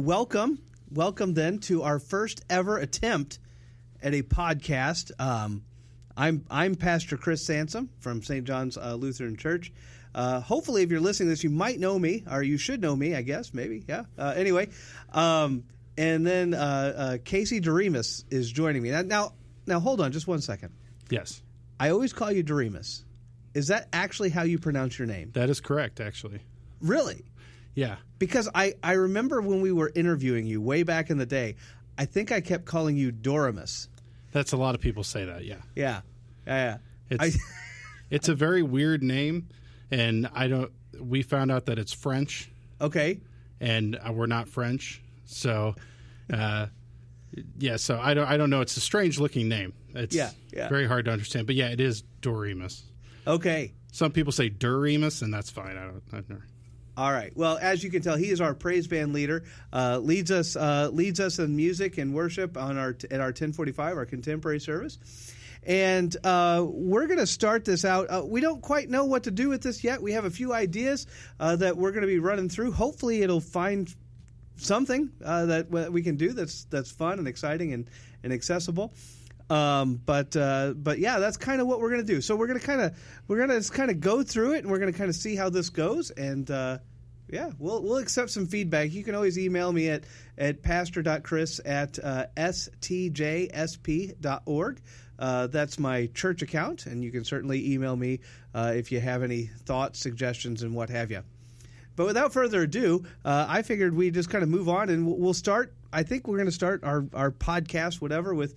Welcome then to our first ever attempt at a podcast. I'm Pastor Chris Sansom from St. John's Lutheran Church. Hopefully, if you're listening to this, you might know me, or you should know me, I guess, maybe, yeah. Anyway, and then Casey Doremus is joining me. Now, hold on just one second. Yes. I always call you Doremus. Is that actually how you pronounce your name? That is correct, actually. Really? Yeah. Because I remember when we were interviewing you way back in the day, I think I kept calling you Doremus. That's a lot of people say that, yeah. Yeah. It's a very weird name, and we found out that it's French. Okay. And we're not French. So so I don't know. It's a strange looking name. It's very hard to understand. But yeah, it is Doremus. Okay. Some people say Doremus, and that's fine. I've never. All right. Well, as you can tell, he is our praise band leader. Leads us in music and worship at our 1045, our contemporary service. And we're going to start this out. We don't quite know what to do with this yet. We have a few ideas that we're going to be running through. Hopefully, it'll find something that we can do that's fun and exciting and accessible. But yeah, that's kind of what we're going to do. So we're going to kind of go through it, and we're going to kind of see how this goes. And we'll accept some feedback. You can always email me at pastor.chris@stjsp.org. That's my church account, and you can certainly email me if you have any thoughts, suggestions, and what have you. But without further ado, I figured we'd just kind of move on, and we'll start. I think we're going to start our podcast, whatever, with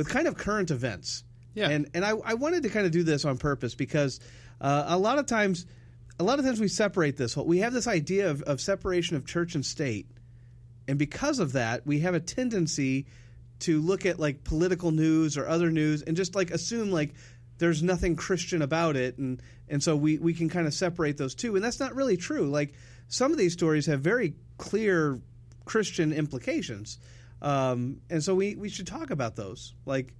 kind of current events. Yeah. And I wanted to kind of do this on purpose because a lot of times we separate this. We have this idea of separation of church and state. And because of that, we have a tendency to look at like political news or other news and just like assume like there's nothing Christian about it. And so we can kind of separate those two. And that's not really true. Like some of these stories have very clear Christian implications. And so we should talk about those, like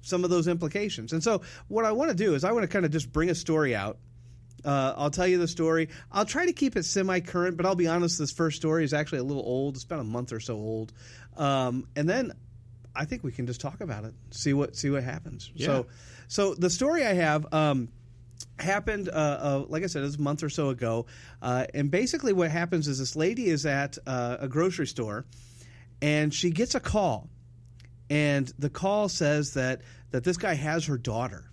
some of those implications. And so what I want to do is I want to kind of just bring a story out. I'll tell you the story. I'll try to keep it semi-current, but I'll be honest, this first story is actually a little old. It's about a month or so old. And then I think we can just talk about it, see what happens. Yeah. So the story I have happened, like I said, it was a month or so ago. And basically what happens is this lady is at a grocery store, and she gets a call, and the call says that this guy has her daughter,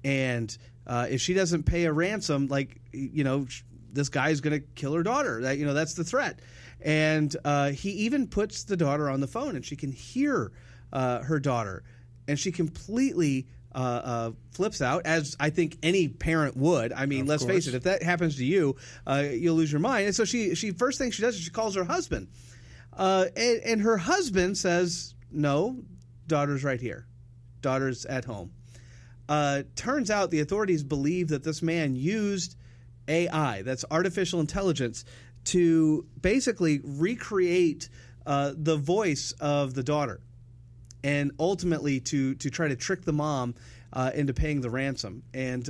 and if she doesn't pay a ransom, like this guy's going to kill her daughter. That's the threat, and he even puts the daughter on the phone, and she can hear her daughter, and she completely flips out, as I think any parent would. I mean, let's face it, if that happens to you, you'll lose your mind. And so she first thing she does is she calls her husband. And her husband says, no, daughter's right here. Daughter's at home. Turns out the authorities believe that this man used AI, that's artificial intelligence, to basically recreate the voice of the daughter, and ultimately to try to trick the mom into paying the ransom. And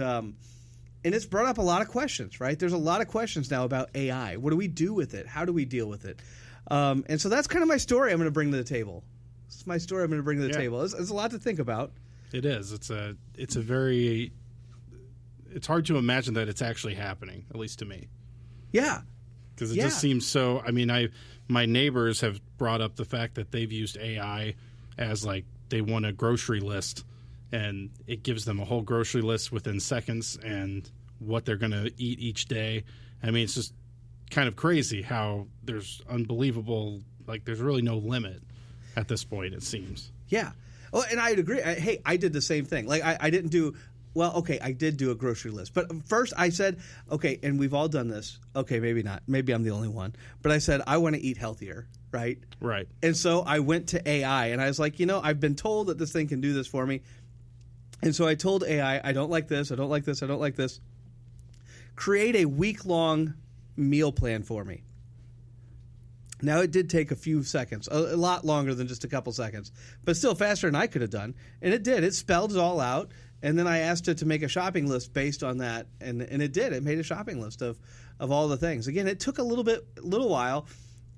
it's brought up a lot of questions, right? There's a lot of questions now about AI. What do we do with it? How do we deal with it? And so that's kind of my story I'm going to bring to the table. It's my story I'm going to bring to the table. It's a lot to think about. It is. It's hard to imagine that it's actually happening, at least to me. Yeah. Because it just seems so. I mean, my neighbors have brought up the fact that they've used AI as like they want a grocery list, and it gives them a whole grocery list within seconds and what they're going to eat each day. I mean, it's just kind of crazy how there's there's really no limit at this point, it seems. Yeah. Oh, and I'd agree. I did the same thing. Like I didn't do Well, okay, I did do a grocery list. But first I said, okay, and we've all done this. Okay, maybe not. Maybe I'm the only one. But I said, I want to eat healthier, right? Right. And so I went to AI, and I was like, I've been told that this thing can do this for me. And so I told AI, I don't like this, I don't like this, I don't like this. Create a week-long meal plan for me. Now, it did take a few seconds, a lot longer than just a couple seconds, but still faster than I could have done. And it did. It spelled it all out. And then I asked it to make a shopping list based on that, and it did. It made a shopping list of all the things. Again, it took a little while,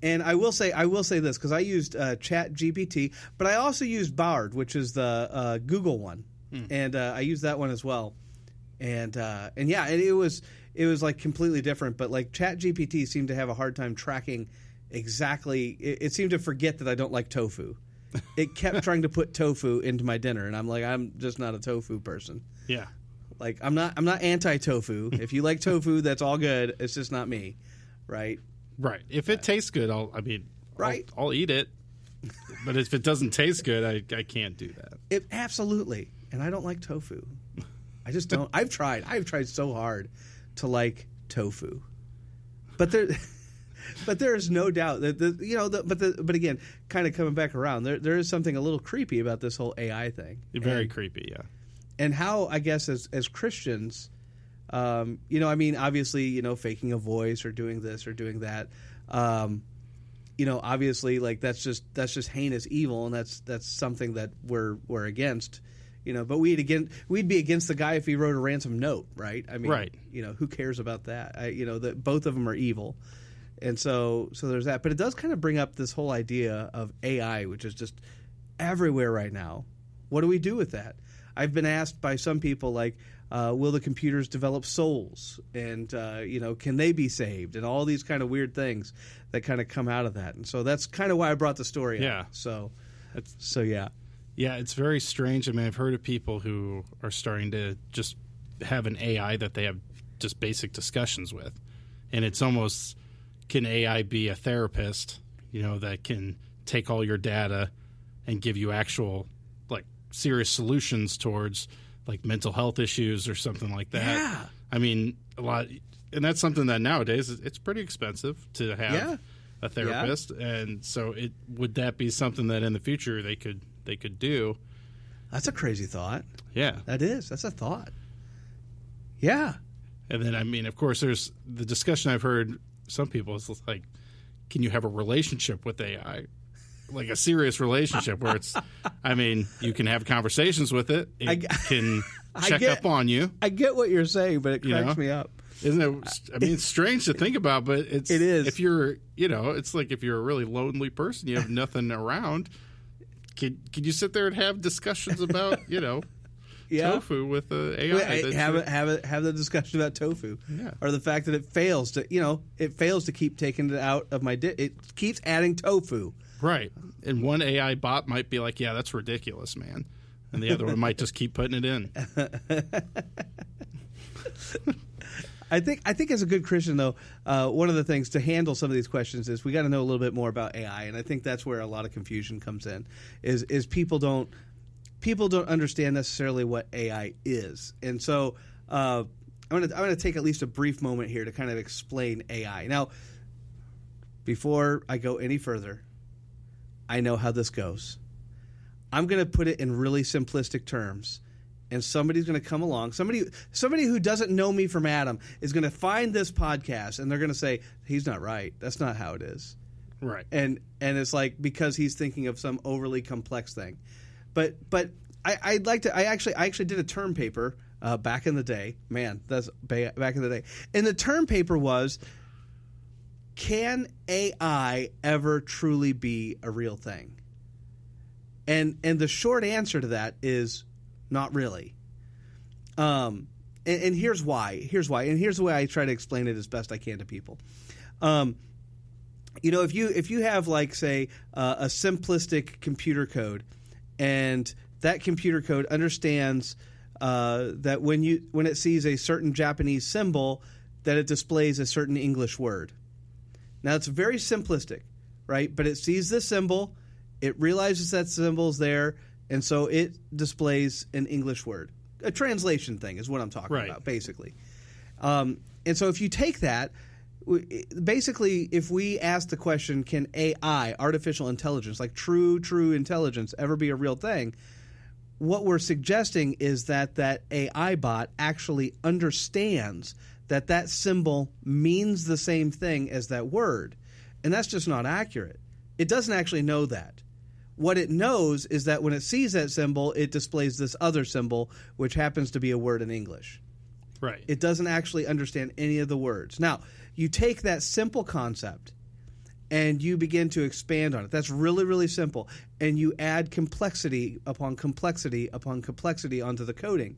And I will say this, because I used Chat GPT, but I also used Bard, which is the Google one, and I used that one as well. And yeah, it was like completely different. But like Chat GPT seemed to have a hard time tracking exactly. It seemed to forget that I don't like tofu. It kept trying to put tofu into my dinner, and I'm like, I'm just not a tofu person. Yeah. Like I'm not anti-tofu. If you like tofu, that's all good. It's just not me, right? Right. If it tastes good, I'll eat it. But if it doesn't taste good, I can't do that. Absolutely. And I don't like tofu. I just don't. I've tried so hard to like tofu, but there is no doubt that but again, kind of coming back around, there is something a little creepy about this whole AI thing. Very creepy, yeah. And how, I guess, as Christians, obviously, faking a voice or doing this or doing that, obviously, like that's just heinous evil, and that's something that we're against, But we'd be against the guy if he wrote a ransom note, right? I mean, right. Who cares about that? That both of them are evil, and so there's that. But it does kind of bring up this whole idea of AI, which is just everywhere right now. What do we do with that? I've been asked by some people, like, will the computers develop souls? And, can they be saved? And all these kind of weird things that kind of come out of that. And so that's kind of why I brought the story up. So yeah. Yeah, it's very strange. I mean, I've heard of people who are starting to just have an AI that they have just basic discussions with. And it's almost, can AI be a therapist, that can take all your data and give you actual, like, serious solutions towards like mental health issues or something like that. Yeah. I mean, a lot, and that's something that nowadays it's pretty expensive to have a therapist. Yeah. And so would that be something that in the future they could do? That's a crazy thought. Yeah. That's a thought. Yeah. And then, I mean, of course, there's the discussion I've heard some people is like, can you have a relationship with AI? Like a serious relationship where it's, I mean, you can have conversations with it. It can check up on you. I get what you're saying, but it cracks me up. Isn't it? I mean, it's strange to think about, but it is. If you're, it's like if you're a really lonely person, you have nothing around. Can you sit there and have discussions about, tofu with AI? Have the discussion about tofu, or the fact that it fails to keep taking it out of my it keeps adding tofu. Right. And one AI bot might be like, yeah, that's ridiculous, man. And the other one might just keep putting it in. I think as a good Christian, though, one of the things to handle some of these questions is we got to know a little bit more about AI. And I think that's where a lot of confusion comes in, is people don't understand necessarily what AI is. And so I'm gonna take at least a brief moment here to kind of explain AI. Now, before I go any further, I know how this goes. I'm going to put it in really simplistic terms, and somebody's going to come along. Somebody who doesn't know me from Adam is going to find this podcast, and they're going to say, he's not right. That's not how it is. Right. And it's like, because he's thinking of some overly complex thing. But I'd like to. I actually did a term paper back in the day. Man, that's back in the day. And the term paper was, can AI ever truly be a real thing? And the short answer to that is not really. And here's why. And here's the way I try to explain it as best I can to people. If you have, like, say, a simplistic computer code, and that computer code understands that when it sees a certain Japanese symbol, that it displays a certain English word. Now, it's very simplistic, right? But it sees this symbol, it realizes that symbol's there, and so it displays an English word. A translation thing is what I'm talking about, basically. And so if you take that, basically, if we ask the question, can AI, artificial intelligence, like true intelligence, ever be a real thing? What we're suggesting is that AI bot actually understands that symbol means the same thing as that word. And that's just not accurate. It doesn't actually know that. What it knows is that when it sees that symbol, it displays this other symbol, which happens to be a word in English. Right. It doesn't actually understand any of the words. Now, you take that simple concept and you begin to expand on it. That's really, really simple. And you add complexity upon complexity upon complexity onto the coding.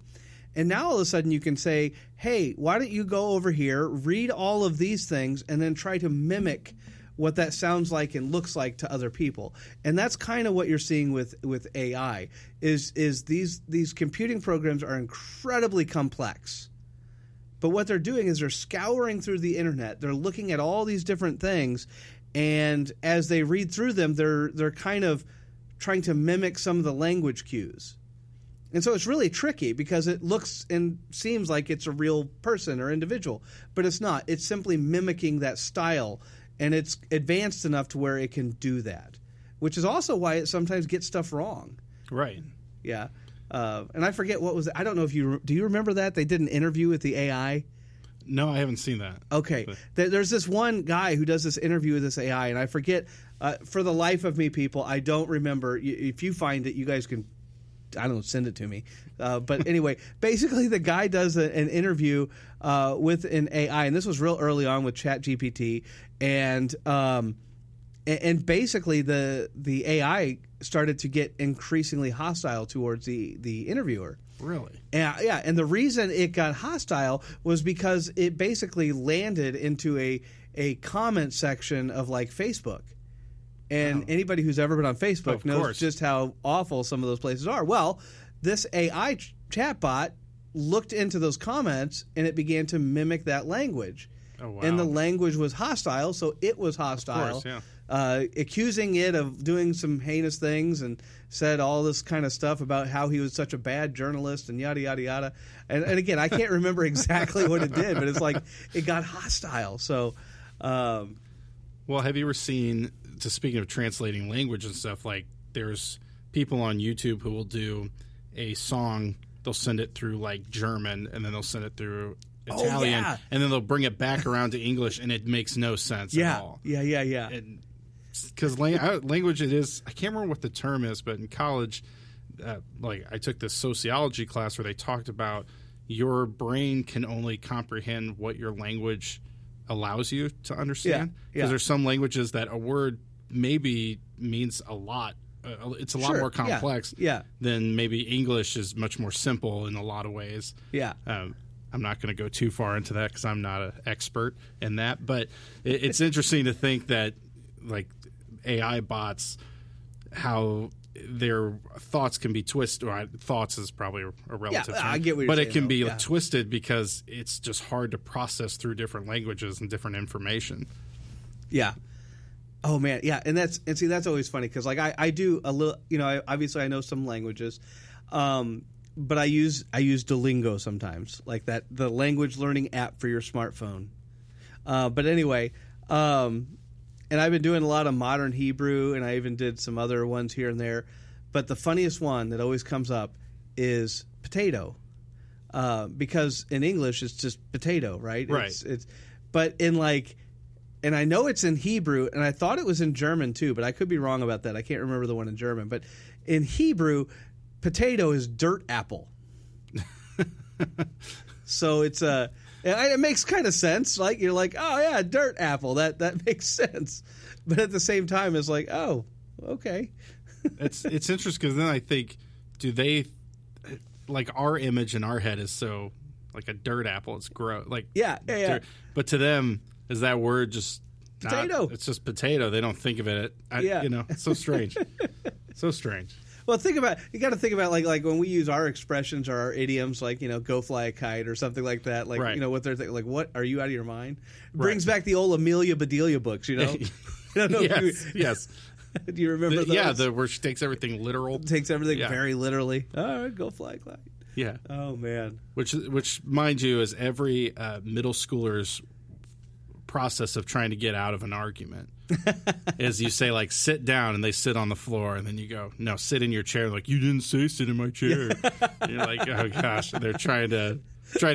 And now all of a sudden you can say, hey, why don't you go over here, read all of these things, and then try to mimic what that sounds like and looks like to other people. And that's kind of what you're seeing with AI, is these computing programs are incredibly complex. But what they're doing is they're scouring through the internet. They're looking at all these different things, and as they read through them, they're kind of trying to mimic some of the language cues. And so it's really tricky because it looks and seems like it's a real person or individual, but it's not. It's simply mimicking that style, and it's advanced enough to where it can do that, which is also why it sometimes gets stuff wrong. Right. Yeah. And I forget what was it. I don't know if do you remember that? They did an interview with the AI. No, I haven't seen that. Okay. There's this one guy who does this interview with this AI, and I forget, for the life of me, people, I don't remember. If you find it, you guys can, I don't know, send it to me. But anyway, basically the guy does an interview with an AI, and this was real early on with ChatGPT, and basically the AI started to get increasingly hostile towards the interviewer. Really? Yeah, and the reason it got hostile was because it basically landed into a comment section of like Facebook. And anybody who's ever been on Facebook knows just how awful some of those places are. Well, this AI chatbot looked into those comments, and it began to mimic that language. Oh, wow. And the language was hostile, so it was hostile. Of course, accusing it of doing some heinous things, and said all this kind of stuff about how he was such a bad journalist and yada, yada, yada. And again, I can't remember exactly what it did, but it's like it got hostile. So, well, have you ever seen, to speaking of translating language and stuff, like there's people on YouTube who will do a song, they'll send it through like German, and then they'll send it through Italian, and then they'll bring it back around to English, and it makes no sense at all. Yeah. Because language, it is, I can't remember what the term is, but in college, like I took this sociology class where they talked about your brain can only comprehend what your language allows you to understand. Because there's some languages that a word maybe means a lot. It's a lot more complex than maybe English is much more simple in a lot of ways. Yeah. I'm not going to go too far into that because I'm not an expert in that. But it's interesting to think that, like, AI bots, how their thoughts can be twisted. Or thoughts is probably a relative term. I get what you're but saying, it can be twisted because it's just hard to process through different languages and different information. Yeah. Oh man, yeah, and see that's always funny because like I do a little, obviously I know some languages, but I use Duolingo sometimes, like the language learning app for your smartphone. But anyway, and I've been doing a lot of modern Hebrew, and I even did some other ones here and there. But the funniest one that always comes up is potato, because in English it's just potato, right? Right. But in like. And I know it's in Hebrew, and I thought it was in German too, but I could be wrong about that. I can't remember the one in German. But in Hebrew, potato is dirt apple. So it's it makes kind of sense. Like you're like, oh yeah, dirt apple. That makes sense. But at the same time, it's like, oh, okay. It's interesting because then I think, do they, like, our image in our head is so like a dirt apple? It's gross. Like yeah. But to them, is that word just potato? It's just potato. They don't think of it. It's so strange. So strange. Well, you got to think about like when we use our expressions or our idioms, like, go fly a kite or something like that. Like, right. What they're thinking, like, what, are you out of your mind? Brings back the old Amelia Bedelia books, I don't know. Yes. Do you remember those? Yeah, where she takes everything literal. Takes everything very literally. All right, go fly a kite. Yeah. Oh, man. Which, mind you, is every middle schooler's process of trying to get out of an argument. Is you say, like, sit down, and they sit on the floor, and then you go, no, sit in your chair. Like, you didn't say sit in my chair. You're like, oh gosh, they're trying to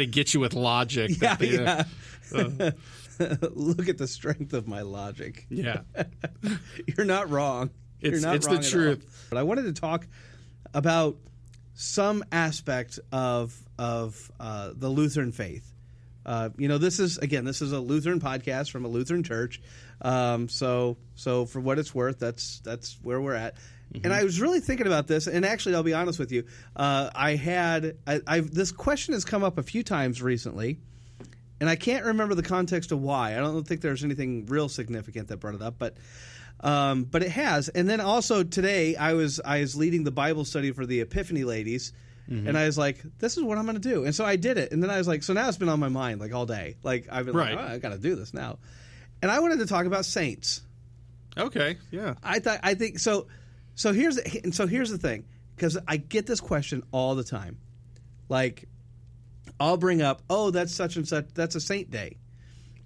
get you with logic. Look at the strength of my logic. Yeah. You're not wrong. It's wrong the truth. But I wanted to talk about some aspect of the Lutheran faith, This is a Lutheran podcast from a Lutheran church. So for what it's worth, that's where we're at. Mm-hmm. And I was really thinking about this, and actually, I'll be honest with you. This question has come up a few times recently, and I can't remember the context of why. I don't think there's anything real significant that brought it up, but it has. And then also today, I was leading the Bible study for the Epiphany ladies. Mm-hmm. And I was like, this is what I'm going to do. And so I did it. And then I was like, so now it's been on my mind like all day. Like I've been like, I got to do this now. And I wanted to talk about saints. Okay, yeah. I think so. So here's the thing, because I get this question all the time. Like, I'll bring up, oh, that's such and such. That's a saint day,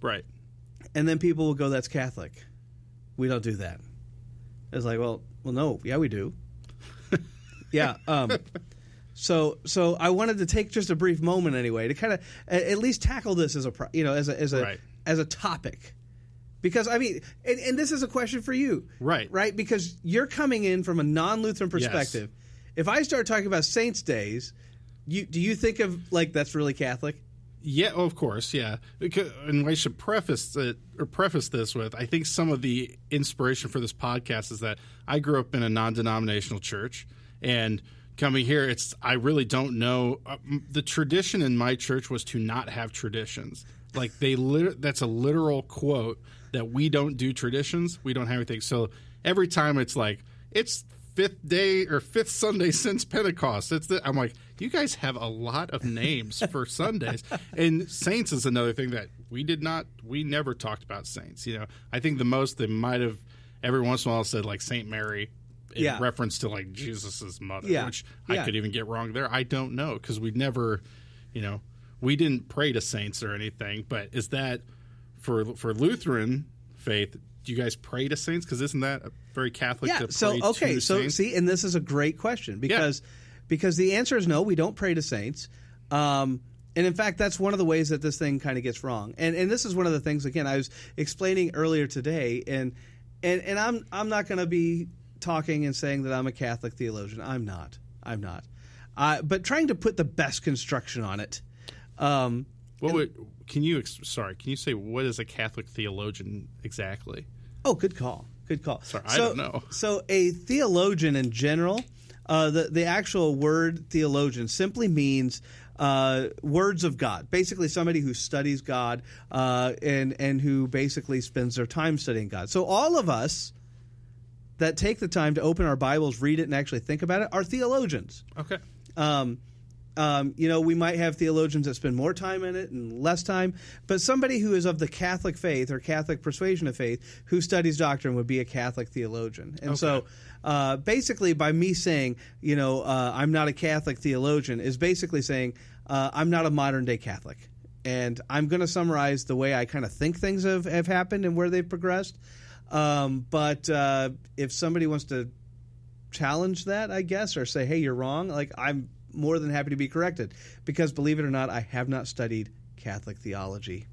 right? And then people will go, that's Catholic. We don't do that. It's like, well, no, yeah, we do. Yeah. So I wanted to take just a brief moment anyway to kind of at least tackle this as a topic, because I mean, and this is a question for you, right? Because you're coming in from a non-Lutheran perspective. Yes. If I start talking about saints' days, do you think of like that's really Catholic? Yeah, of course, yeah. And I should preface this with, I think some of the inspiration for this podcast is that I grew up in a non-denominational church, and coming here, I really don't know. The tradition in my church was to not have traditions. Like that's a literal quote that we don't do traditions. We don't have anything. So every time it's like, it's fifth Sunday since Pentecost. I'm like, you guys have a lot of names for Sundays. And saints is another thing that we never talked about saints. I think the most they might have every once in a while said like Saint Mary, in reference to like Jesus's mother, which I could even get wrong there. I don't know, because we never, we didn't pray to saints or anything. But is that for Lutheran faith? Do you guys pray to saints? Because isn't that very Catholic to pray to saints? See, and this is a great question because the answer is no, we don't pray to saints. And in fact, that's one of the ways that this thing kind of gets wrong. And this is one of the things, again, I was explaining earlier today, and I'm not going to be talking and saying that I'm a Catholic theologian. I'm not. But trying to put the best construction on it. Can you say what is a Catholic theologian exactly? Oh, good call. Sorry, I don't know. So a theologian in general, the actual word theologian simply means words of God. Basically, somebody who studies God and who basically spends their time studying God. So all of us that take the time to open our Bibles, read it, and actually think about it are theologians. Okay. We might have theologians that spend more time in it and less time, but somebody who is of the Catholic faith or Catholic persuasion of faith who studies doctrine would be a Catholic theologian. And so basically by me saying, I'm not a Catholic theologian is basically saying I'm not a modern-day Catholic. And I'm going to summarize the way I kind of think things have happened and where they've progressed. But if somebody wants to challenge that, I guess, or say, hey, you're wrong, like I'm more than happy to be corrected, because believe it or not, I have not studied Catholic theology.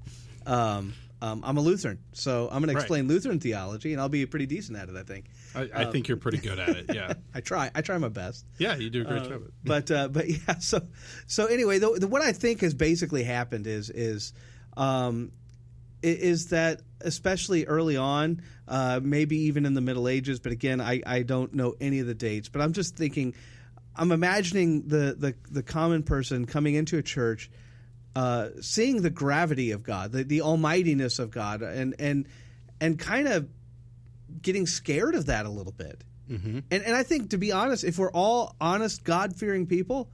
I'm a Lutheran, so I'm going to explain Lutheran theology, and I'll be pretty decent at it, I think. I think you're pretty good at it, yeah. I try my best. Yeah, you do a great job at it. But yeah, so anyway, what I think has basically happened is that especially early on, maybe even in the Middle Ages, but again, I don't know any of the dates, but I'm just thinking, I'm imagining the common person coming into a church, seeing the gravity of God, the almightiness of God, and kind of getting scared of that a little bit. Mm-hmm. And I think, to be honest, if we're all honest, God-fearing people,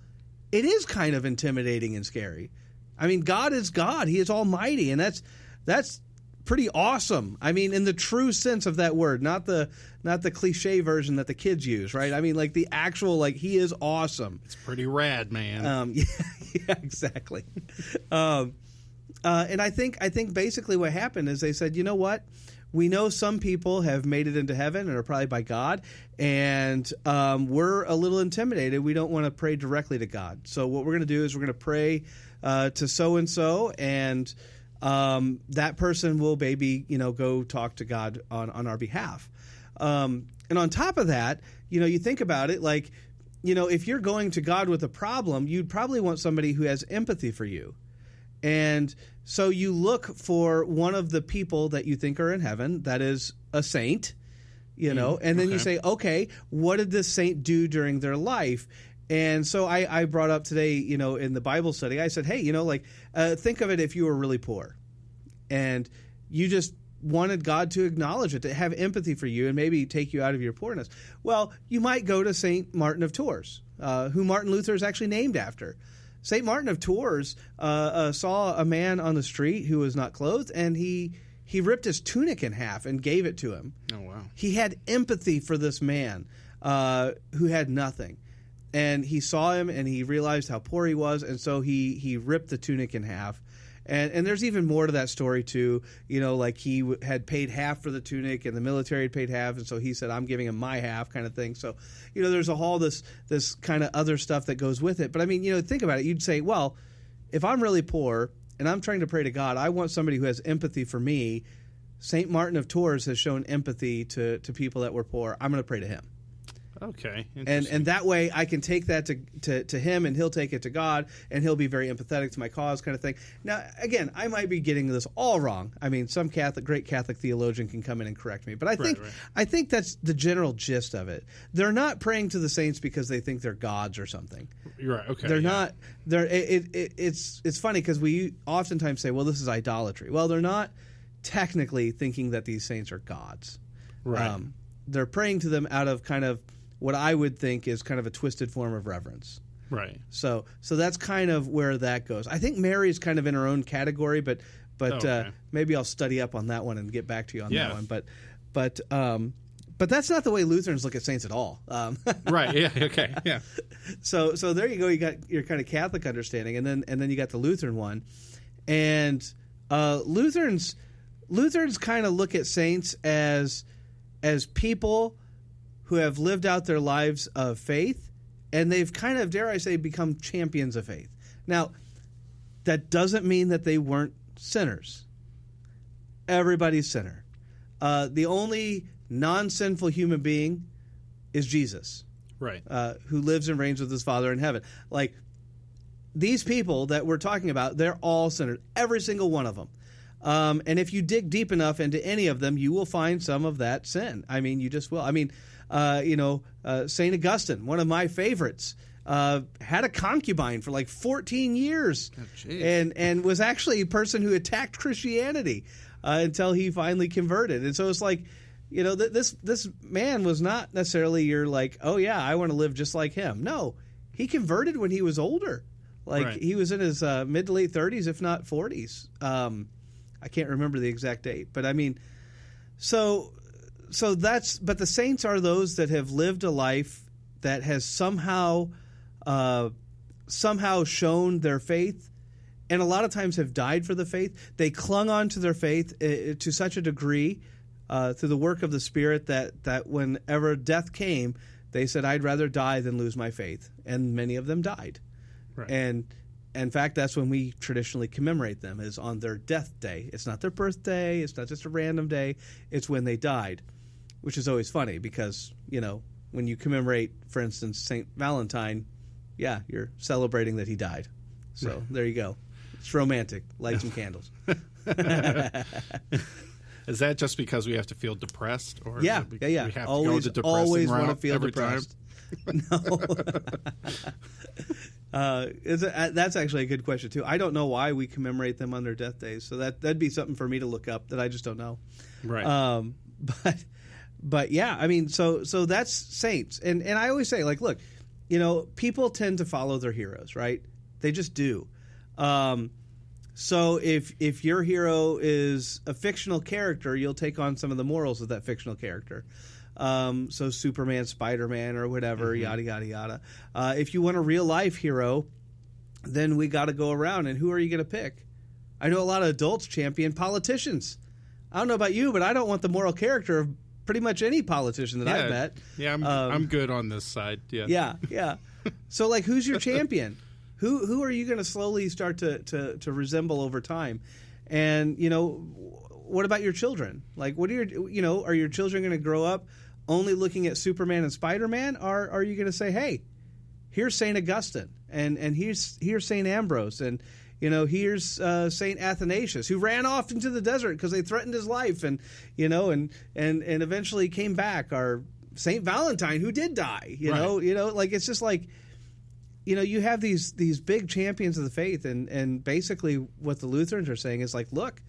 it is kind of intimidating and scary. I mean, God is God; He is almighty, and that's pretty awesome. I mean, in the true sense of that word, not the cliche version that the kids use, right? I mean, like the actual, like, He is awesome. It's pretty rad, man. Yeah, exactly. And I think basically what happened is they said, you know what? We know some people have made it into heaven and are probably by God, and we're a little intimidated. We don't want to pray directly to God. So what we're going to do is we're going to pray to so-and-so, and that person will maybe, go talk to God on our behalf. And on top of that, you think about it, like, if you're going to God with a problem, you'd probably want somebody who has empathy for you. And So you look for one of the people that you think are in heaven, that is a saint, and then you say, okay, what did this saint do during their life? And so I brought up today, in the Bible study, I said, hey, think of it if you were really poor and you just wanted God to acknowledge it, to have empathy for you and maybe take you out of your poorness. Well, you might go to St. Martin of Tours, who Martin Luther is actually named after. St. Martin of Tours saw a man on the street who was not clothed, and he ripped his tunic in half and gave it to him. Oh, wow. He had empathy for this man who had nothing. And he saw him, and he realized how poor he was, and so he ripped the tunic in half. And there's even more to that story, too. Like he had paid half for the tunic, and the military had paid half, and so he said, I'm giving him my half kind of thing. So, there's all this kind of other stuff that goes with it. But, I mean, think about it. You'd say, well, if I'm really poor and I'm trying to pray to God, I want somebody who has empathy for me. St. Martin of Tours has shown empathy to people that were poor. I'm going to pray to him. Okay. And that way I can take that to him, and he'll take it to God, and he'll be very empathetic to my cause kind of thing. Now, again, I might be getting this all wrong. I mean, some great Catholic theologian can come in and correct me. But I think that's the general gist of it. They're not praying to the saints because they think they're gods or something. You're right. Okay. They're not. It's funny because we oftentimes say, well, this is idolatry. Well, they're not technically thinking that these saints are gods. Right. They're praying to them out of kind of what I would think is kind of a twisted form of reverence. Right. So that's kind of where that goes. I think Mary is kind of in her own category, but maybe I'll study up on that one and get back to you on that one. But that's not the way Lutherans look at saints at all. Right. Yeah. Okay. Yeah. So there you go. You got your kind of Catholic understanding, and then you got the Lutheran one, and Lutherans kind of look at saints as people who have lived out their lives of faith, and they've kind of, dare I say, become champions of faith. Now, that doesn't mean that they weren't sinners. Everybody's sinner. The only non-sinful human being is Jesus, right? Who lives and reigns with his Father in heaven. Like, these people that we're talking about, they're all sinners, every single one of them. And if you dig deep enough into any of them, you will find some of that sin. I mean, you just will. I mean, St. Augustine, one of my favorites, had a concubine for like 14 years, and was actually a person who attacked Christianity until he finally converted. And so it's like, this man was not necessarily your like, oh yeah, I want to live just like him. No, he converted when he was older. Like he was in his mid to late 30s, if not 40s. I can't remember the exact date, but I mean, so but the saints are those that have lived a life that has somehow shown their faith, and a lot of times have died for the faith. They clung on to their faith to such a degree through the work of the Spirit that whenever death came, they said, I'd rather die than lose my faith. And many of them died. Right. And in fact, that's when we traditionally commemorate them, is on their death day. It's not their birthday. It's not just a random day. It's when they died, which is always funny because, when you commemorate, for instance, St. Valentine, yeah, you're celebrating that he died. So There you go. It's romantic. Light some candles. Is that just because we have to feel depressed? Or yeah. We have to always, go the depressing always route want to feel every depressed. time? No. That's actually a good question, too. I don't know why we commemorate them on their death days, so that'd be something for me to look up that I just don't know. Right. But yeah, I mean, so that's saints. And I always say, like, look, people tend to follow their heroes, right? They just do. So if your hero is a fictional character, you'll take on some of the morals of that fictional character. So Superman, Spider-Man, or whatever, yada, yada, yada. If you want a real-life hero, then we got to go around, and who are you going to pick? I know a lot of adults champion politicians. I don't know about you, but I don't want the moral character of pretty much any politician that I've met. Yeah, I'm good on this side. Yeah. So, like, who's your champion? Who are you going to slowly start to resemble over time? And, what about your children? Like, what are are your children going to grow up only looking at Superman and Spider-Man? Or are you going to say, hey, here's St. Augustine and here's St. Ambrose, and here's Saint Athanasius, who ran off into the desert because they threatened his life, and eventually came back. Or Saint Valentine, who did die. Like it's just like, you have these big champions of the faith, and basically what the Lutherans are saying is like, look,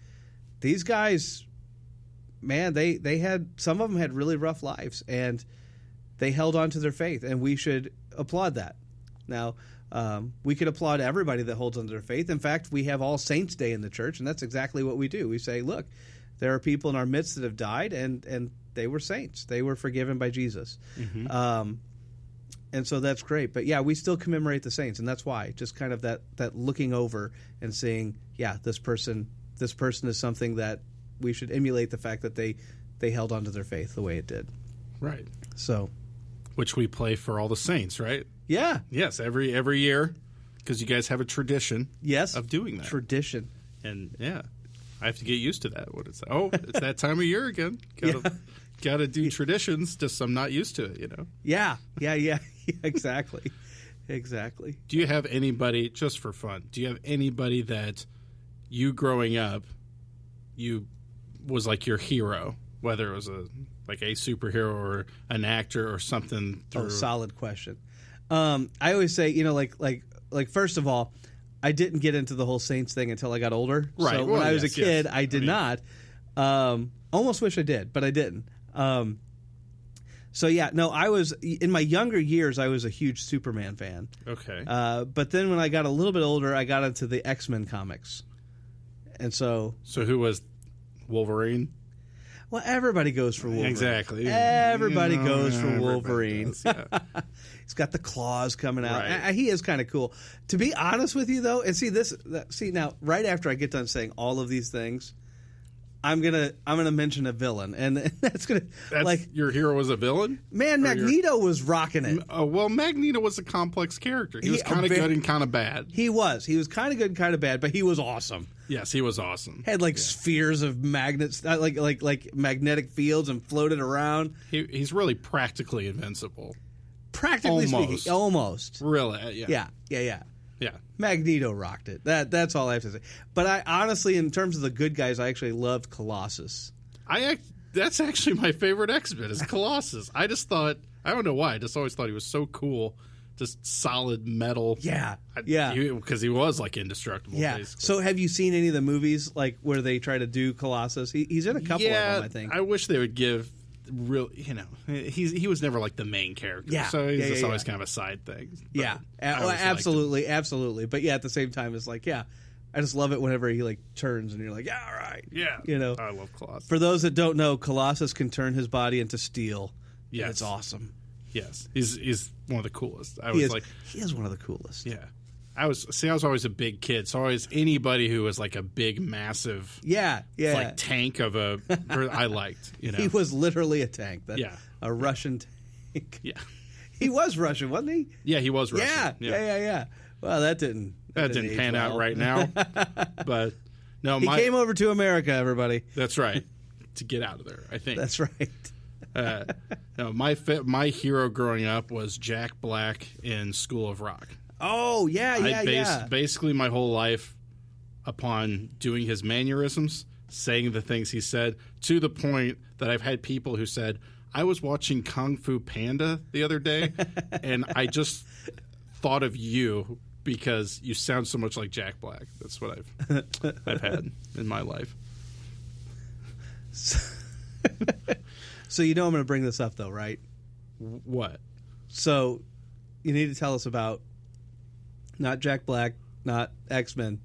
these guys, man, they had, some of them had really rough lives, and they held on to their faith, and we should applaud that. Now, we could applaud everybody that holds on to their faith. In fact, we have All Saints Day in the church, and that's exactly what we do. We say, look, there are people in our midst that have died, and they were saints. They were forgiven by Jesus. Mm-hmm. And so that's great. But, yeah, we still commemorate the saints, and that's why. Just kind of that looking over and saying, yeah, this person is something that we should emulate, the fact that they held on to their faith the way it did. Right. So, which we play for all the saints, right? Yeah. Yes, every year, because you guys have a tradition of doing that. Tradition. And, yeah, I have to get used to that. What it's that time of year again. Got to do traditions, just I'm not used to it, Yeah, exactly. Exactly. Do you have anybody, just for fun, that you growing up, was like your hero, whether it was a superhero or an actor or something? Oh, solid question. I always say, like first of all, I didn't get into the whole Saints thing until I got older. Right. So when I was a kid, I did not. Almost wish I did, but I didn't. So yeah, no, I was, in my younger years, I was a huge Superman fan. Okay. But then when I got a little bit older, I got into the X-Men comics. And so who was Wolverine? Well, everybody goes for Wolverine. Exactly. Everybody goes for Wolverine. Does, yeah. He's got the claws coming out. Right. He is kind of cool. To be honest with you, though, and see now, right after I get done saying all of these things, I'm gonna mention a villain, and that's your hero was a villain. Man, Magneto was rocking it. Well, Magneto was a complex character. He was kind of good and kind of bad. He was kind of good and kind of bad, but he was awesome. Yes, he was awesome. Had spheres of magnets, like magnetic fields, and floated around. He's really practically invincible. Practically speaking, almost. Really? Yeah. Yeah. Magneto rocked it. That's all I have to say. But I honestly, in terms of the good guys, I actually loved Colossus. That's actually my favorite X-Men is Colossus. I don't know why. I just always thought he was so cool. Just solid metal. Yeah. Because he was indestructible. Yeah. Basically. So have you seen any of the movies where they try to do Colossus? He's in a couple of them, I think. I wish they would give real. He was never the main character. Yeah. So he's just always kind of a side thing. Yeah. Absolutely. But yeah, at the same time, it's I just love it whenever he turns and you're like, yeah, all right. Yeah. I love Colossus. For those that don't know, Colossus can turn his body into steel. Yes. It's awesome. Yes, he's one of the coolest. He is one of the coolest. Yeah, I was always a big kid, so always anybody who was a big, massive, tank of a, I liked. He was literally a tank. A Russian tank. Yeah, he was Russian, wasn't he? Yeah, he was Russian. Yeah. Well, that didn't pan out right now, but no, he came over to America. Everybody, that's right, to get out of there. I think that's right. No, my hero growing up was Jack Black in School of Rock. Oh, yeah. I based basically my whole life upon doing his mannerisms, saying the things he said, to the point that I've had people who said, I was watching Kung Fu Panda the other day, and I just thought of you because you sound so much like Jack Black. That's what I've had in my life. So I'm going to bring this up, though, right? What? So you need to tell us about not Jack Black, not X-Men,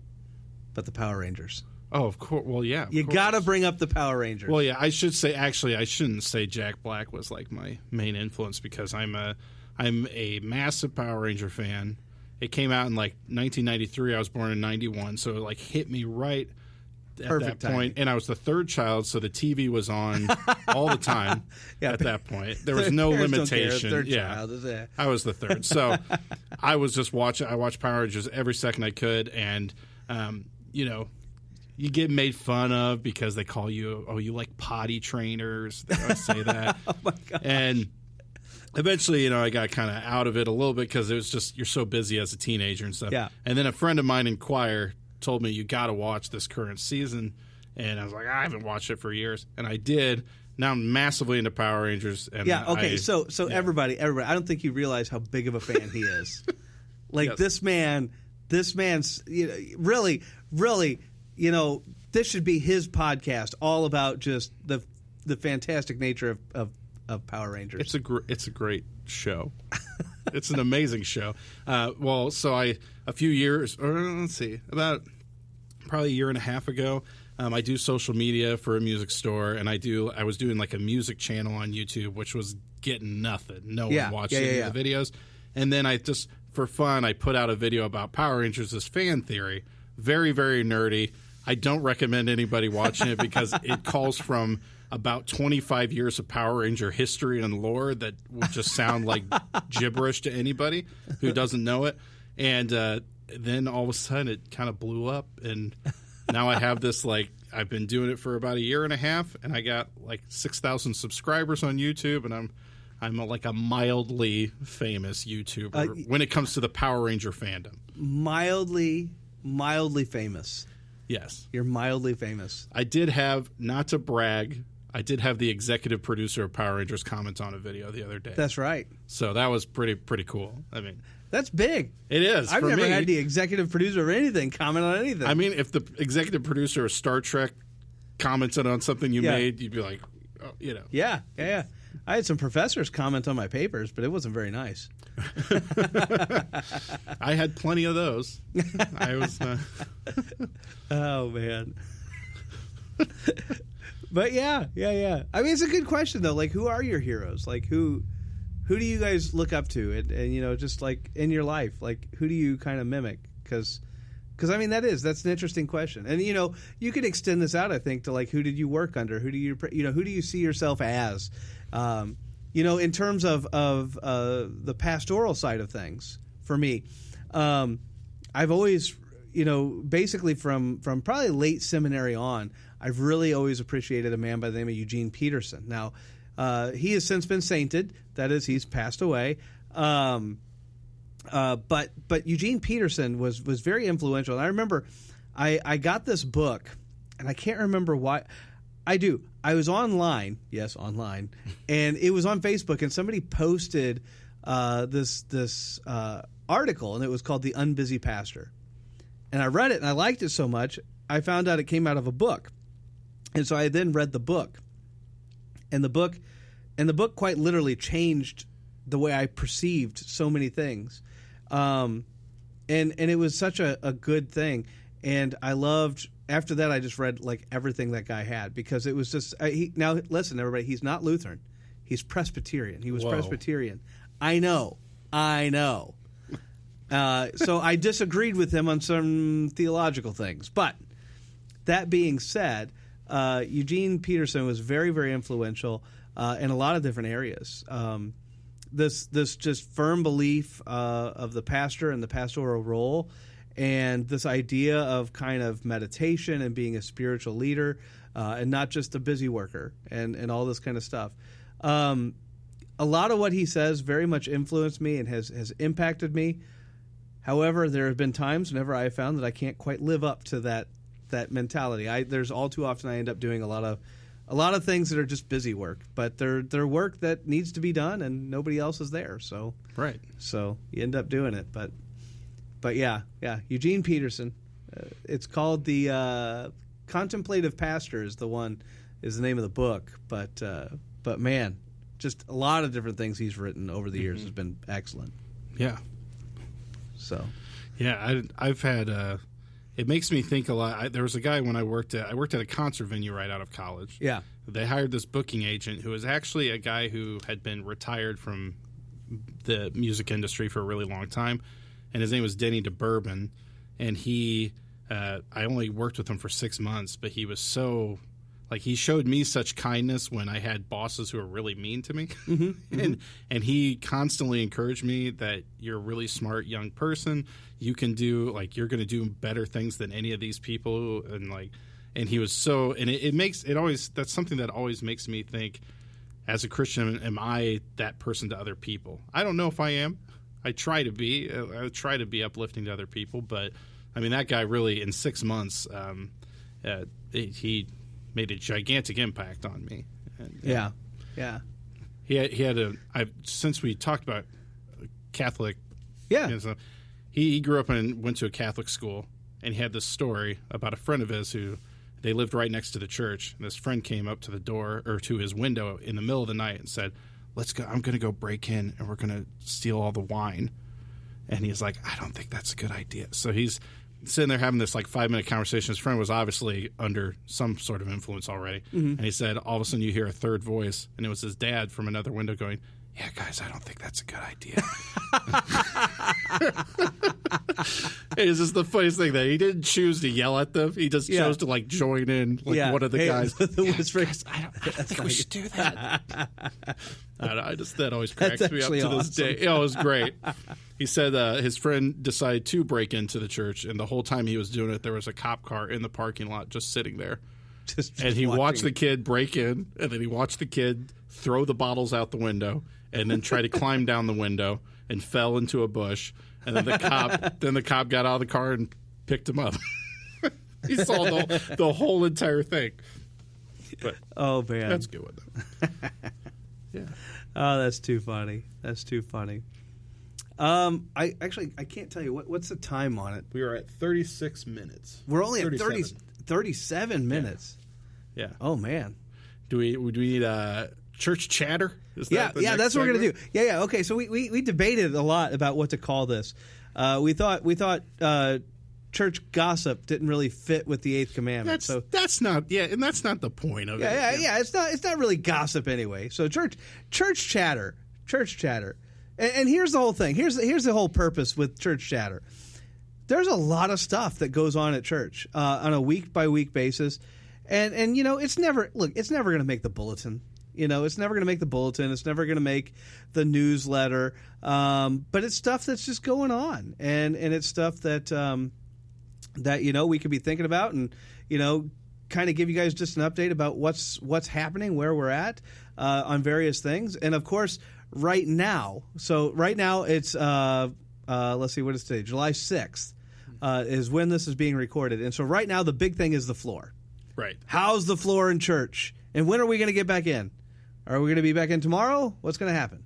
but the Power Rangers. Oh, of course. Well, yeah. You got to bring up the Power Rangers. Well, yeah. I should say, actually, I shouldn't say Jack Black was my main influence, because I'm a massive Power Ranger fan. It came out in 1993. I was born in 91, so it hit me right at that point, and I was the third child, so the TV was on all the time. At that point, there was no limitation. I was the third, so I was just watching. I watched Power Rangers every second I could, and you get made fun of because they call you, you like potty trainers. They always say that. Oh my God. And eventually, I got kind of out of it a little bit because it was just, you're so busy as a teenager and stuff. Yeah. And then a friend of mine in choir told me, you got to watch this current season. And I was like, I haven't watched it for years. And I did. Now I'm massively into Power Rangers. And yeah, okay. So everybody, I don't think you realize how big of a fan he is. Like, yes. This man's, really, this should be his podcast, all about just the fantastic nature of Power Rangers. It's a great show. It's an amazing show. A few years, or let's see, about probably a year and a half ago, I do social media for a music store, and I was doing like a music channel on YouTube, which was getting nothing. No one watched any of the videos. And then I just, for fun, I put out a video about Power Rangers as fan theory. Very, very nerdy. I don't recommend anybody watching it because it calls from about 25 years of Power Ranger history and lore that would just sound like gibberish to anybody who doesn't know it. And then all of a sudden it kind of blew up, and now I have this, like, I've been doing it for about a year and a half, and I got like 6,000 subscribers on YouTube, and I'm like a mildly famous YouTuber when it comes to the Power Ranger fandom. Mildly famous. Yes. You're mildly famous. I did have, not to brag, I did have the executive producer of Power Rangers comment on a video the other day. That's right. So that was pretty cool. I mean, that's big. It is. I've never had the executive producer of anything comment on anything. I mean, if the executive producer of Star Trek commented on something you made, you'd be like, Yeah. I had some professors comment on my papers, but it wasn't very nice. I had plenty of those. I was. Oh man. But yeah. I mean, it's a good question though. Like, who are your heroes? Like, who do you guys look up to? And just like in your life, like, who do you kind of mimic? Because I mean, that's an interesting question. And you could extend this out, I think, to like, who did you work under? Who do you see yourself as? In terms of the pastoral side of things, for me, I've always, basically from probably late seminary on, I've really always appreciated a man by the name of Eugene Peterson. Now, he has since been sainted. That is, he's passed away. But Eugene Peterson was very influential. And I remember I got this book, and I can't remember why. I was online, and it was on Facebook, and somebody posted this article, and it was called "The Unbusy Pastor." And I read it, and I liked it so much, I found out it came out of a book, and so I then read the book, and the book quite literally changed the way I perceived so many things, and it was such a good thing, and I loved. After that, I just read like everything that guy had, because it was just now listen, everybody, he's not Lutheran, he's Presbyterian. He was Presbyterian. I know. So I disagreed with him on some theological things. But that being said, Eugene Peterson was very, very influential in a lot of different areas. This just firm belief of the pastor and the pastoral role, and this idea of kind of meditation and being a spiritual leader, and not just a busy worker, and all this kind of stuff. A lot of what he says very much influenced me and has impacted me. However, there have been times whenever I have found that I can't quite live up to that mentality. There's all too often I end up doing a lot of things that are just busy work, but they're work that needs to be done, and nobody else is there. So right. So you end up doing it, but yeah, Eugene Peterson. It's called the Contemplative Pastor is the name of the book. But man, just a lot of different things he's written over the years has been excellent. Yeah. So. Yeah, I've had. It makes me think a lot. There was a guy when I worked at a concert venue right out of college. Yeah. They hired this booking agent who was actually a guy who had been retired from the music industry for a really long time. And his name was Denny DeBourbon, and I only worked with him for 6 months, but he was so, like, he showed me such kindness when I had bosses who were really mean to me, and he constantly encouraged me that you're a really smart young person, you can do, like, you're going to do better things than any of these people, and he was so, and that's something that always makes me think, as a Christian, am I that person to other people? I don't know if I am. I try to be. I try to be uplifting to other people, but I mean, that guy really, in 6 months, he made a gigantic impact on me. And, Yeah. He had since we talked about Catholic. Yeah. So he grew up and went to a Catholic school, and he had this story about a friend of his who they lived right next to the church. And this friend came up to the door or to his window in the middle of the night and said, "Let's go. I'm going to go break in, and we're going to steal all the wine." And he's like, "I don't think that's a good idea." So he's sitting there having this like 5-minute conversation. His friend was obviously under some sort of influence already. And he said, all of a sudden you hear a third voice, and it was his dad from another window going, "Yeah, guys, I don't think that's a good idea." It's just the funniest thing that he didn't choose to yell at them. He just chose to like join in like one of the guys. Guys, I don't think we should do that. I don't know, that always cracks me up to this day. It was great. He said his friend decided to break into the church, and the whole time he was doing it, there was a cop car in the parking lot just sitting there. And he watched the kid break in, and then he watched the kid throw the bottles out the window, and then try to climb down the window and fell into a bush. And then the cop got out of the car and picked him up. He saw the whole entire thing. But oh man, that's good with him. Yeah. Oh, that's too funny. That's too funny. I can't tell you what's the time on it. We are at 36 minutes. We're only at 37 minutes. Yeah. Oh man. Do we need church chatter? That's what we're gonna do. Yeah. Okay, so we debated a lot about what to call this. We thought church gossip didn't really fit with the Eighth Commandment. That's not the point of it. Yeah. It's not really gossip anyway. So church chatter. And here's the whole thing. Here's the whole purpose with church chatter. There's a lot of stuff that goes on at church on a week by week basis, and it's never going to make the bulletin. It's never going to make the bulletin. It's never going to make the newsletter. But it's stuff that's just going on, and it's stuff that we could be thinking about, and kind of give you guys just an update about what's happening, where we're at on various things, and of course, right now. So right now it's let's see, what is today? July 6th is when this is being recorded, and so right now the big thing is the floor. Right. How's the floor in church, and when are we going to get back in? Are we going to be back in tomorrow? What's going to happen?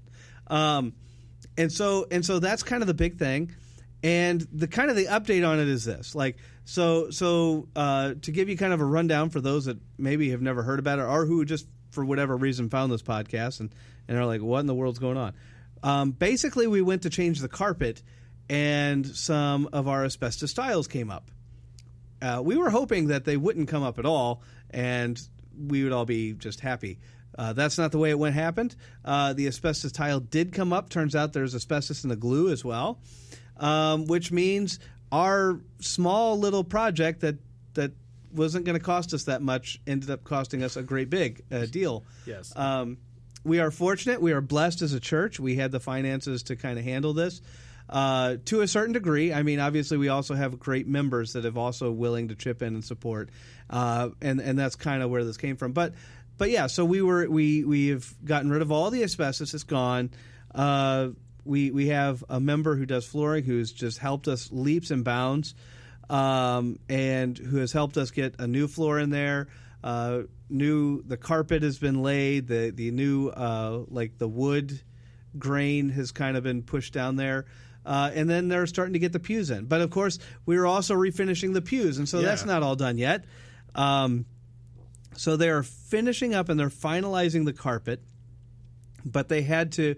And so that's kind of the big thing. And the kind of the update on it is this. So to give you kind of a rundown for those that maybe have never heard about it or who just for whatever reason found this podcast and are like, what in the world's going on? Basically, we went to change the carpet, and some of our asbestos tiles came up. We were hoping that they wouldn't come up at all, and we would all be just happy. That's not the way it happened. The asbestos tile did come up. Turns out there's asbestos in the glue as well, which means our small little project that wasn't going to cost us that much ended up costing us a great big deal. Yes. We are fortunate. We are blessed as a church. We had the finances to kind of handle this to a certain degree. I mean, obviously, we also have great members that have also willing to chip in and support, and that's kind of where this came from. But yeah, so we have gotten rid of all the asbestos. It's gone. We have a member who does flooring who's just helped us leaps and bounds, and who has helped us get a new floor in there. The carpet has been laid. The new like the wood grain has kind of been pushed down there. And then they're starting to get the pews in. But of course, we were also refinishing the pews, and so that's not all done yet. So they are finishing up and they're finalizing the carpet, but they had to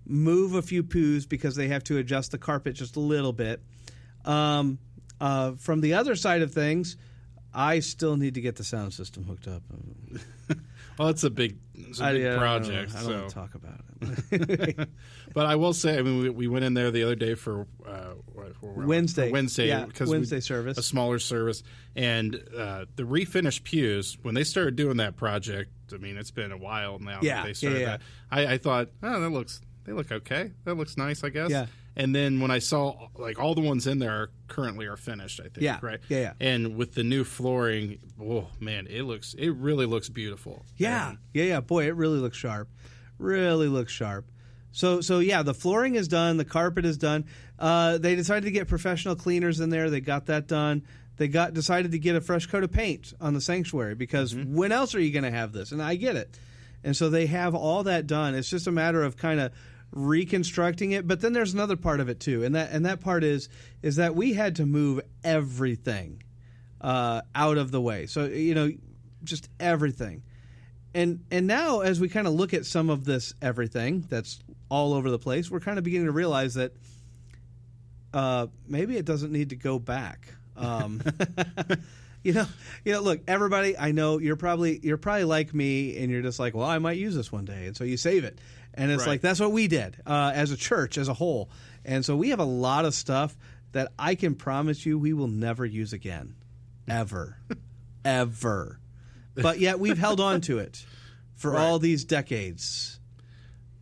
move a few pews because they have to adjust the carpet just a little bit. From the other side of things, I still need to get the sound system hooked up. Well, it's a big project. I don't want to talk about it. But I will say, I mean, we went in there the other day for Wednesday. Because Wednesday service, a smaller service, and the refinished pews. When they started doing that project, I mean, it's been a while now. Yeah, that they started that. I thought, they look okay. That looks nice, I guess. Yeah. And then when I saw like all the ones in there currently are finished, I think. Yeah. Right. Yeah. And with the new flooring, oh man, it really looks beautiful. Yeah. Boy, it really looks sharp. Really looks sharp. So yeah, the flooring is done. The carpet is done. They decided to get professional cleaners in there. They got that done. They decided to get a fresh coat of paint on the sanctuary because when else are you going to have this? And I get it. And so they have all that done. It's just a matter of kind of reconstructing it. But then there's another part of it too, and that part is that we had to move everything out of the way. So just everything. And now as we kind of look at some of this everything that's all over the place, we're kind of beginning to realize that maybe it doesn't need to go back. Look, everybody, I know you're probably like me, and you're just like, well, I might use this one day, and so you save it, and it's like that's what we did as a church as a whole, and so we have a lot of stuff that I can promise you we will never use again, ever, ever, but yet we've held on to it for all these decades.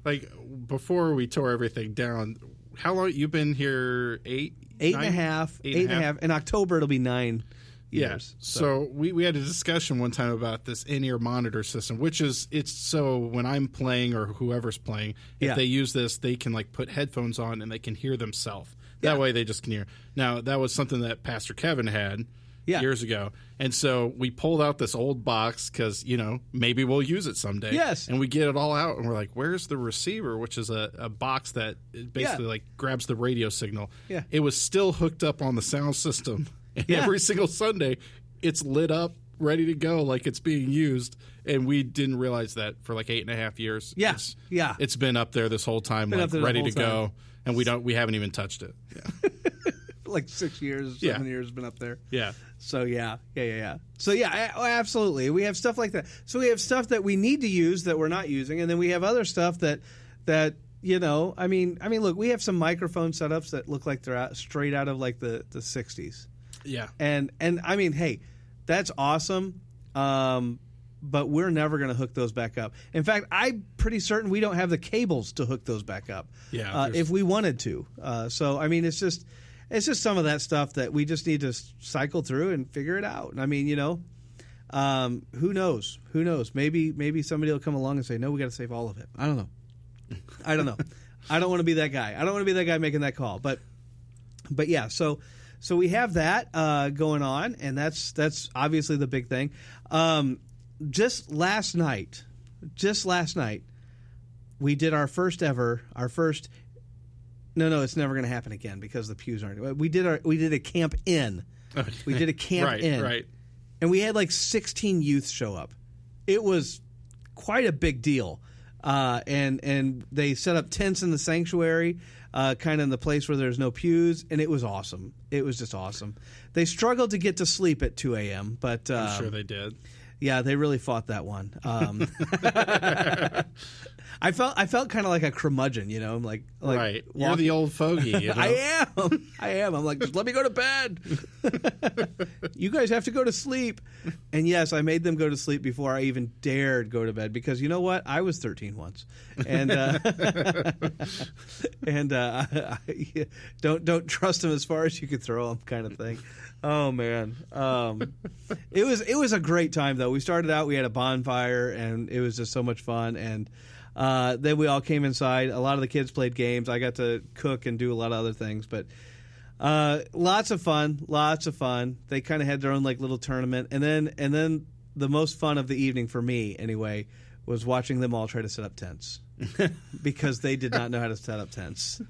Like before we tore everything down, how long you've been here? 8 and a half. In October, it'll be 9 years. Yeah. So we had a discussion one time about this in-ear monitor system, which is so when I'm playing or whoever's playing, if they use this, they can like put headphones on and they can hear themselves. That way they just can hear. Now, that was something that Pastor Kevin had years ago. And so we pulled out this old box because, maybe we'll use it someday. Yes. And we get it all out and we're like, where's the receiver, which is a box that basically like grabs the radio signal. Yeah. It was still hooked up on the sound system. And every single Sunday, it's lit up, ready to go like it's being used. And we didn't realize that for like 8.5 years. Yeah. It's been up there this whole time, like ready to go. And we haven't even touched it. Yeah. Like 6 years, 7 years been up there. Yeah. So yeah. So absolutely. We have stuff like that. So we have stuff that we need to use that we're not using, and then we have other stuff that I mean, look, we have some microphone setups that look like they're straight out of like the 60s. Yeah. And I mean, hey, that's awesome. But we're never going to hook those back up. In fact, I'm pretty certain we don't have the cables to hook those back up. Yeah. If we wanted to. So I mean, it's just some of that stuff that we just need to cycle through and figure it out. I mean, who knows? Maybe somebody will come along and say, no, we got to save all of it. I don't know. I don't want to be that guy. I don't want to be that guy making that call. But yeah, so we have that going on, and that's obviously the big thing. Just last night, we did our first. No, it's never going to happen again because the pews aren't. We did a camp in. We did a camp in. Right. And we had like 16 youth show up. It was quite a big deal. And they set up tents in the sanctuary, kind of in the place where there's no pews, and it was awesome. It was just awesome. They struggled to get to sleep at 2 a.m., but I'm sure they did. Yeah, they really fought that one. I felt kind of like a curmudgeon, I'm like right. You're the old fogey. I am. I'm like, just let me go to bed. You guys have to go to sleep. And yes, I made them go to sleep before I even dared go to bed because you know what? I was 13 once, and don't trust them as far as you could throw them, kind of thing. Oh man, it was a great time though. We started out, we had a bonfire, and it was just so much fun. And then we all came inside. A lot of the kids played games. I got to cook and do a lot of other things, but lots of fun. They kind of had their own like little tournament, and then the most fun of the evening for me anyway was watching them all try to set up tents because they did not know how to set up tents,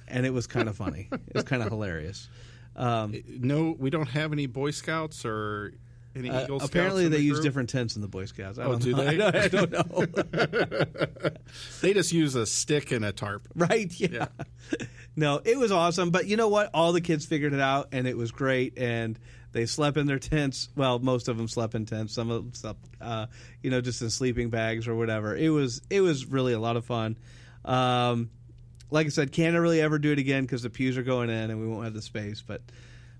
and it was kind of funny. It was kind of hilarious. No, we don't have any Boy Scouts or any Eagle Scouts. Apparently, they use different tents in the Boy Scouts. Do they? I don't know. They just use a stick and a tarp. Right? Yeah. No, it was awesome. But you know what? All the kids figured it out, and it was great. And they slept in their tents. Well, most of them slept in tents. Some of them slept, just in sleeping bags or whatever. It was really a lot of fun. Like I said, can't really ever do it again because the pews are going in and we won't have the space. But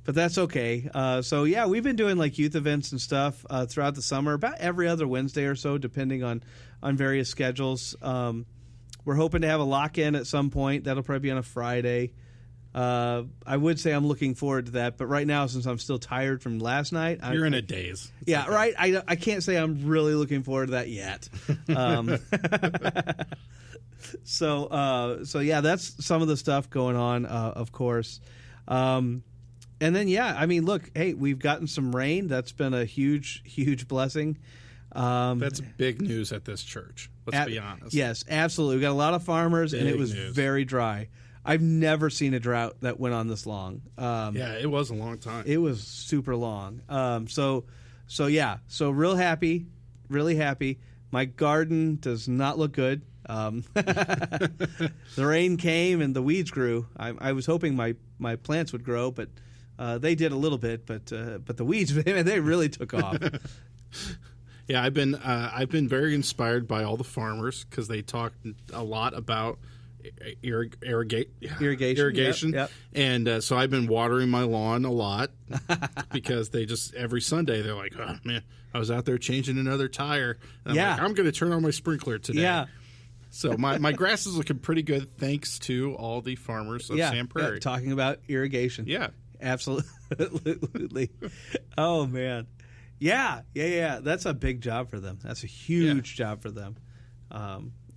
that's okay. So yeah, we've been doing like youth events and stuff throughout the summer, about every other Wednesday or so, depending on various schedules. We're hoping to have a lock-in at some point. That'll probably be on a Friday. I would say I'm looking forward to that, but right now, since I'm still tired from last night, you're in a daze. Yeah, okay. Right. I can't say I'm really looking forward to that yet. So yeah, that's some of the stuff going on, of course. And then, yeah, I mean, look, hey, we've gotten some rain. That's been a huge, huge blessing. That's big news at this church. Let's be honest. Yes, absolutely. We got a lot of farmers, and it was very dry. I've never seen a drought that went on this long. Yeah, it was a long time. It was super long. So yeah, so real happy, really happy. My garden does not look good. The rain came and the weeds grew. I was hoping my plants would grow, but they did a little bit. But the weeds, they really took off. Yeah, I've been very inspired by all the farmers because they talked a lot about irrigation. Yep. And so I've been watering my lawn a lot because they just every Sunday they're like, oh man, I was out there changing another tire. And I'm like, I'm going to turn on my sprinkler today. Yeah. So my grass is looking pretty good thanks to all the farmers of Sand Prairie. Yeah, talking about irrigation. Yeah. Absolutely. Oh, man. Yeah. That's a big job for them. That's a huge job for them.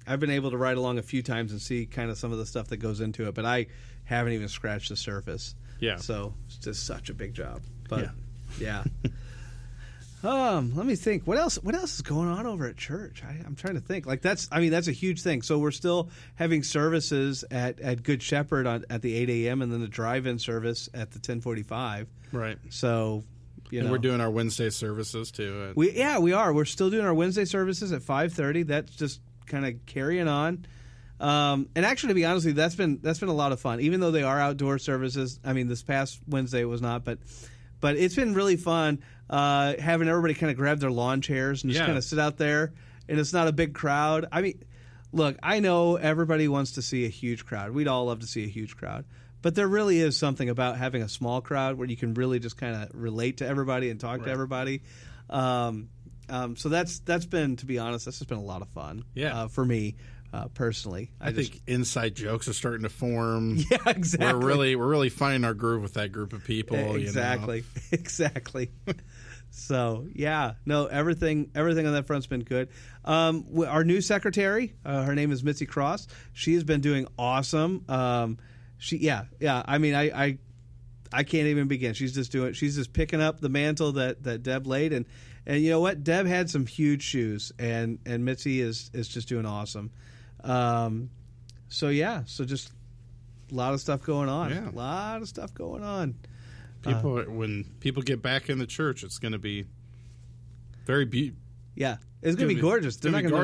I've been able to ride along a few times and see kind of some of the stuff that goes into it, but I haven't even scratched the surface. Yeah. So it's just such a big job. But yeah. Let me think. What else is going on over at church? I'm trying to think. Like that's a huge thing. So we're still having services at Good Shepherd at the 8 a.m. and then the drive-in service at the 10:45. Right. So, and we're doing our Wednesday services too. We are. We're still doing our Wednesday services at 5:30. That's just kind of carrying on. And actually, to be honest with you, that's been a lot of fun. Even though they are outdoor services. I mean, this past Wednesday it was not, but it's been really fun having everybody kind of grab their lawn chairs and just kind of sit out there, and it's not a big crowd. I mean, look, I know everybody wants to see a huge crowd. We'd all love to see a huge crowd. But there really is something about having a small crowd where you can really just kind of relate to everybody and talk to everybody. So that's been, to be honest, that's just been a lot of fun for me. Personally, I think inside jokes are starting to form. Yeah, exactly. We're really finding our groove with that group of people. Exactly. So yeah, no, everything on that front's been good. Our new secretary, her name is Mitzi Cross. She has been doing awesome. I mean, I can't even begin. She's just picking up the mantle that Deb laid, and you know what? Deb had some huge shoes, and Mitzi is just doing awesome. So just a lot of stuff going on. Yeah. A lot of stuff going on. When people get back in the church, it's going to be very beautiful. Yeah, it's going to be gorgeous. They're not going to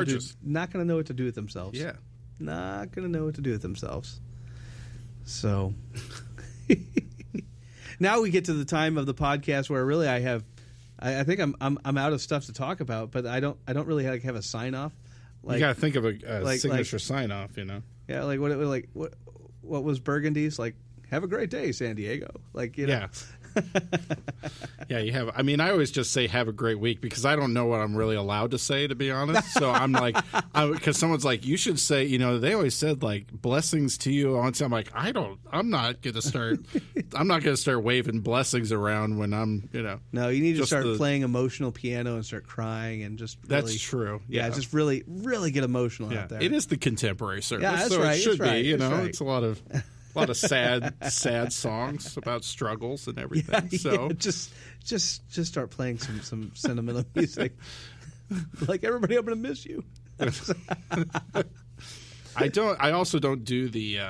know what to do with themselves. Yeah, not going to know what to do with themselves. So now we get to the time of the podcast where really I think I'm out of stuff to talk about, but I don't really have a sign off. Like, you got to think of a signature sign off, you know. Yeah, what was Burgundy's like? Have a great day, San Diego. Like, you know. Yeah. Yeah, you have. I mean, I always just say "have a great week" because I don't know what I'm really allowed to say, to be honest. So I'm like, because someone's like, you should say, you know, they always said like blessings to you. I'm like, I'm not going to start waving blessings around when I'm, you know. No, you need to start playing emotional piano and start crying and just. Really, that's true. Yeah, just really, really get emotional out there. It is the contemporary service, yeah, that's so right. It should be. You know, right. It's a lot of sad songs about struggles and everything. Just start playing some sentimental music. Like, everybody, I'm going to miss you. I also don't do the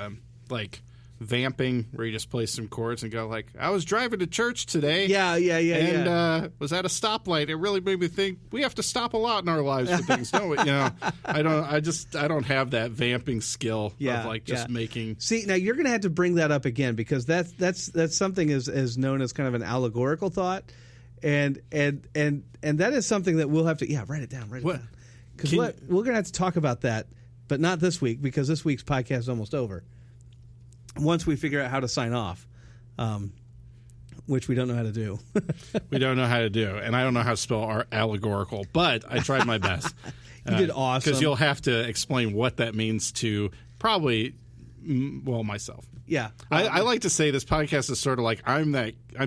vamping where you just play some chords and go like, I was driving to church today. Yeah. And was at a stoplight. It really made me think we have to stop a lot in our lives for things, don't we? You know, I don't have that vamping skill of just making. See, now you're going to have to bring that up again because that's something is known as kind of an allegorical thought, and that is something that we'll have to write it down. Because we're going to have to talk about that, but not this week because this week's podcast is almost over. Once we figure out how to sign off, which we don't know how to do. We don't know how to do, and I don't know how to spell our allegorical, but I tried my best. You did awesome. Because you'll have to explain what that means to probably, myself. Yeah. I like to say this podcast is sort of like I'm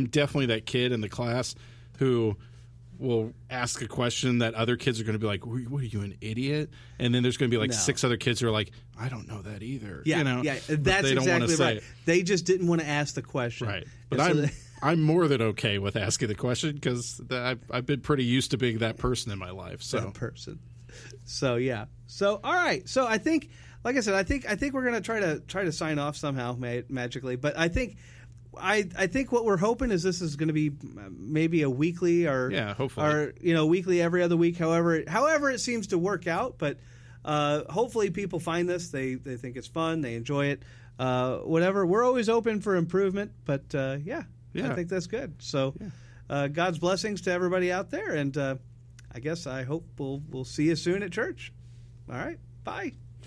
definitely that kid in the class who will ask a question that other kids are going to be like, "What are you, an idiot?" And then there's going to be like 6 other kids who are like, "I don't know that either." Yeah, you know? yeah, But that's they don't want to exactly say right. it. They just didn't want to ask the question, Right? But And I'm more than okay with asking the question because I've been pretty used to being that person in my life. So that person. So yeah. So all right. So I think, like I said, I think we're gonna try to sign off somehow magically. But I think what we're hoping is this is going to be maybe a weekly or hopefully, or weekly every other week. However it seems to work out. But hopefully people find this. They think it's fun. They enjoy it. Whatever. We're always open for improvement. But yeah. I think that's good. So God's blessings to everybody out there. And I guess I hope we'll see you soon at church. All right. Bye.